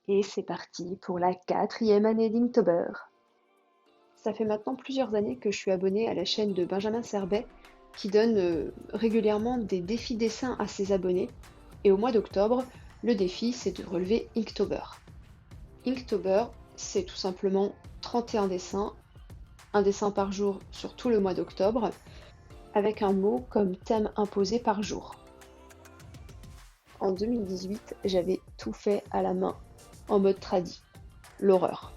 Et c'est parti pour la quatrième année d'Inktober. Ça fait maintenant plusieurs années que je suis abonnée à la chaîne de Benjamin Serbet qui donne régulièrement des défis dessins à ses abonnés. Et au mois d'octobre, le défi c'est de relever Inktober. Inktober, c'est tout simplement 31 dessins, un dessin par jour sur tout le mois d'octobre, avec un mot comme thème imposé par jour. En 2018, j'avais tout fait à la main, en mode tradi, l'horreur.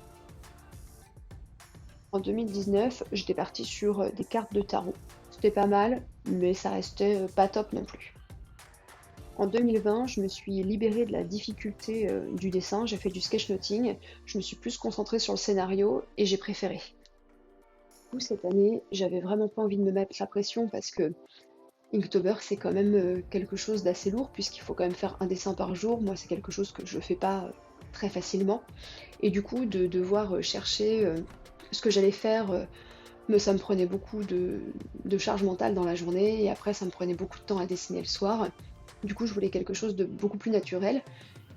En 2019, j'étais partie sur des cartes de tarot. C'était pas mal, mais ça restait pas top non plus. En 2020, je me suis libérée de la difficulté du dessin, j'ai fait du sketchnoting, je me suis plus concentrée sur le scénario et j'ai préféré. Du coup, cette année, j'avais vraiment pas envie de me mettre la pression parce que Inktober, c'est quand même quelque chose d'assez lourd puisqu'il faut quand même faire un dessin par jour. Moi, c'est quelque chose que je fais pas très facilement. Et du coup, de devoir chercher ce que j'allais faire, ça me prenait beaucoup de charge mentale dans la journée et après, ça me prenait beaucoup de temps à dessiner le soir. Du coup, je voulais quelque chose de beaucoup plus naturel.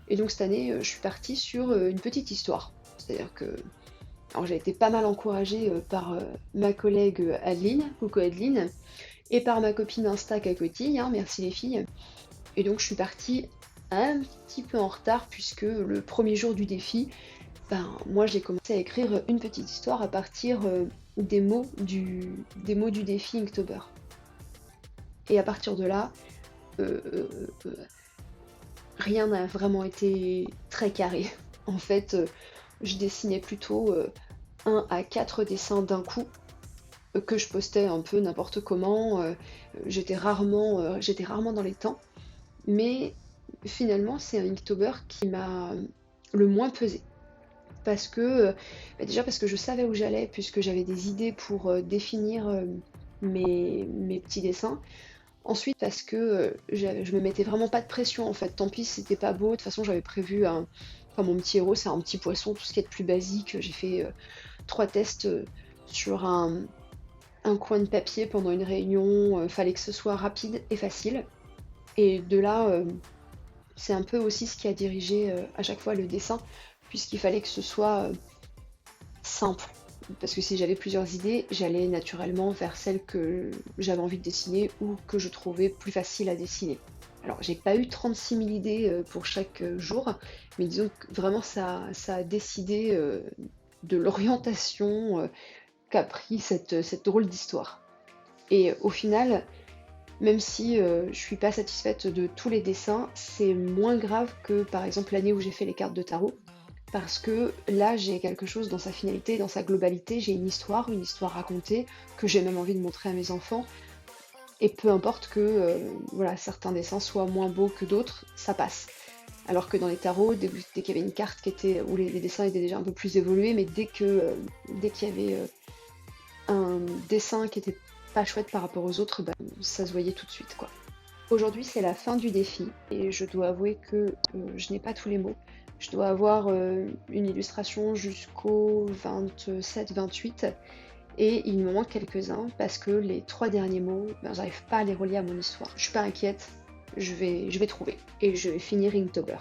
Et donc, cette année, je suis partie sur une petite histoire. C'est-à-dire que alors, j'ai été pas mal encouragée par ma collègue Adeline, coucou Adeline, et par ma copine Insta Cacotille, hein, merci les filles. Et donc je suis partie un petit peu en retard puisque le premier jour du défi, moi j'ai commencé à écrire une petite histoire à partir des mots du défi Inktober. Et à partir de là, euh, euh, euh, rien n'a vraiment été très carré. En fait, je dessinais plutôt 1 à 4 dessins d'un coup que je postais un peu n'importe comment. J'étais rarement dans les temps. Mais finalement, c'est un Inktober qui m'a le moins pesé. Parce que, déjà parce que je savais où j'allais, puisque j'avais des idées pour définir mes petits dessins. Ensuite, parce que je me mettais vraiment pas de pression en fait. Tant pis si c'était pas beau. De toute façon, j'avais prévu un. Enfin, mon petit héros, c'est un petit poisson, tout ce qui est de plus basique. J'ai fait 3 tests sur un coin de papier pendant une réunion. Fallait que ce soit rapide et facile. Et de là, c'est un peu aussi ce qui a dirigé à chaque fois le dessin, puisqu'il fallait que ce soit simple. Parce que si j'avais plusieurs idées, j'allais naturellement vers celle que j'avais envie de dessiner ou que je trouvais plus facile à dessiner. Alors, j'ai pas eu 36 000 idées pour chaque jour, mais disons que vraiment ça a décidé de l'orientation qu'a pris cette drôle d'histoire. Et au final, même si je suis pas satisfaite de tous les dessins, c'est moins grave que par exemple l'année où j'ai fait les cartes de tarot. Parce que là, j'ai quelque chose dans sa finalité, dans sa globalité, j'ai une histoire racontée, que j'ai même envie de montrer à mes enfants. Et peu importe que voilà, certains dessins soient moins beaux que d'autres, ça passe. Alors que dans les tarots, dès qu'il y avait une carte où les dessins étaient déjà un peu plus évolués, mais dès qu'il y avait un dessin qui était pas chouette par rapport aux autres, ça se voyait tout de suite, quoi. Aujourd'hui, c'est la fin du défi et je dois avouer que je n'ai pas tous les mots. Je dois avoir une illustration jusqu'au 27-28 et il me manque quelques-uns parce que les 3 derniers mots, j'arrive pas à les relier à mon histoire. Je suis pas inquiète, je vais trouver et je vais finir Inktober.